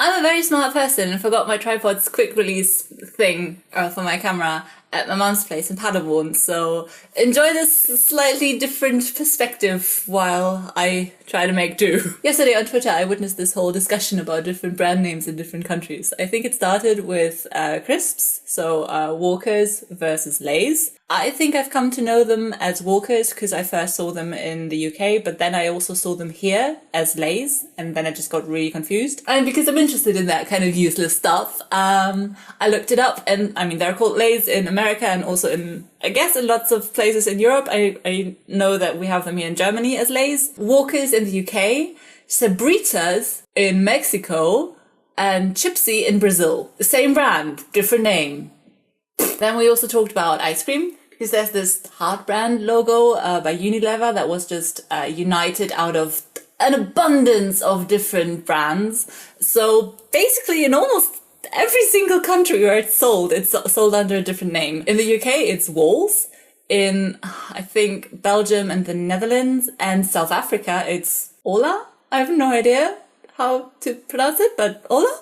I'm a very smart person and forgot my tripod's quick release thing for my camera at my mum's place in Paderborn, so enjoy this slightly different perspective while I try to make do. Yesterday on Twitter I witnessed this whole discussion about different brand names in different countries. I think it started with crisps, so Walkers versus Lay's. I think I've come to know them as Walkers because I first saw them in the UK, but then I also saw them here as Lay's, and then I just got really confused. And because I'm interested in that kind of useless stuff, I looked it up, and I mean, they're called Lay's in America and also in, I guess, in lots of places in Europe. I know that we have them here in Germany as Lay's. Walkers in the UK, Sabritas in Mexico, and Chipsy in Brazil. The same brand, different name. Then we also talked about ice cream, because there's this Heart brand logo by Unilever that was just united out of an abundance of different brands. So basically in almost every single country where it's sold under a different name. In the UK, it's Walls. In, I think, Belgium and the Netherlands and South Africa, it's Ola. I have no idea how to pronounce it, but Ola.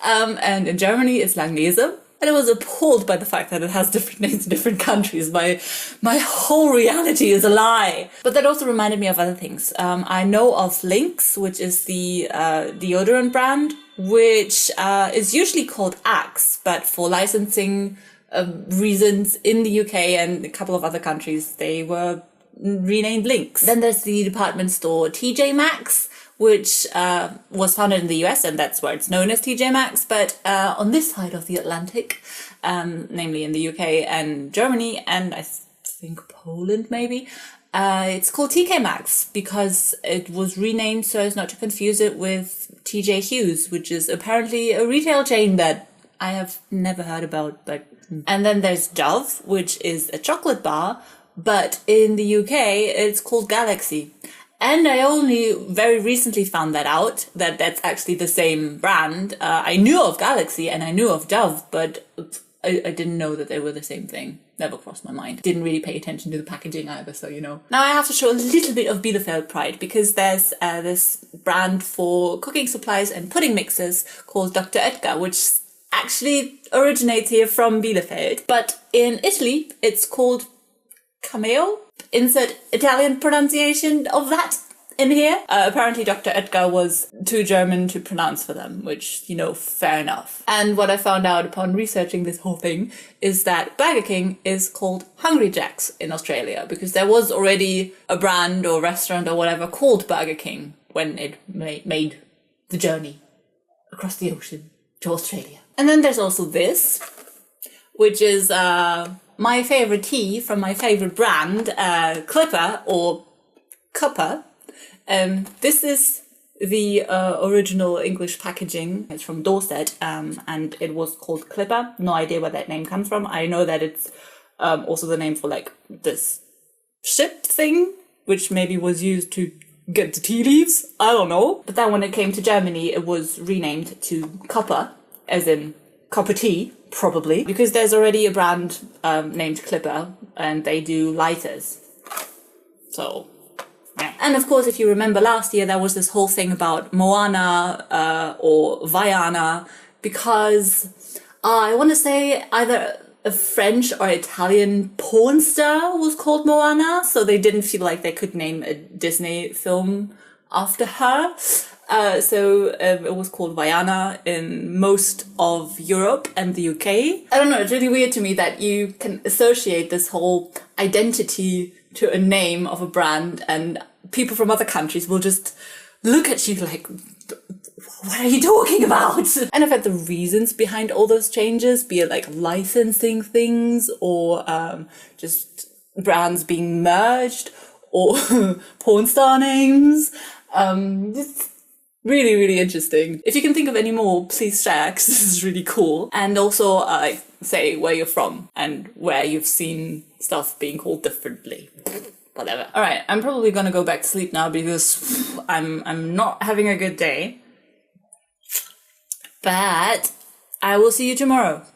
And in Germany, it's Langnese. And I was appalled by the fact that it has different names in different countries. My whole reality is a lie. But that also reminded me of other things. I know of Lynx, which is the deodorant brand, which is usually called Axe, but for licensing reasons in the UK and a couple of other countries, they were renamed Lynx. Then there's the department store TJ Maxx, which was founded in the US, and that's where it's known as TJ Maxx. But on this side of the Atlantic, namely in the UK and Germany, and I think Poland maybe, it's called TK Maxx because it was renamed so as not to confuse it with TJ Hughes, which is apparently a retail chain that I have never heard about. But and then there's Dove, which is a chocolate bar, but in the UK it's called Galaxy. And I only very recently found that out, that that's actually the same brand. I knew of Galaxy and I knew of Dove, but I didn't know that they were the same thing. Never crossed my mind. Didn't really pay attention to the packaging either, so you know. Now I have to show a little bit of Bielefeld pride, because there's this brand for cooking supplies and pudding mixes called Dr. Oetker, which actually originates here from Bielefeld. But in Italy, it's called Cameo. Insert Italian pronunciation of that in here. Apparently Dr. Oetker was too German to pronounce for them, which, you know, fair enough. And what I found out upon researching this whole thing is that Burger King is called Hungry Jack's in Australia, because there was already a brand or restaurant or whatever called Burger King when it made the journey across the ocean to Australia. And then there's also this, which is my favorite tea from my favorite brand, Clipper or Cuppa. This is the original English packaging. It's from Dorset, and it was called Clipper. No idea where that name comes from. I know that it's also the name for like this ship thing, which maybe was used to get the tea leaves. I don't know. But then when it came to Germany, it was renamed to Cuppa, as in copper tea, probably, because there's already a brand named Clipper, and they do lighters. So, yeah. And of course, if you remember last year, there was this whole thing about Moana or Vaiana, because I want to say either a French or Italian porn star was called Moana, so they didn't feel like they could name a Disney film after her. So it was called Vaiana in most of Europe and the UK. I don't know, it's really weird to me that you can associate this whole identity to a name of a brand, and people from other countries will just look at you like, what are you talking about? And I've had the reasons behind all those changes, be it like licensing things or just brands being merged or porn star names. It's really, really interesting. If you can think of any more, please share, because this is really cool. And also say where you're from and where you've seen stuff being called differently. Whatever. All right, I'm probably gonna go back to sleep now because I'm not having a good day. But I will see you tomorrow.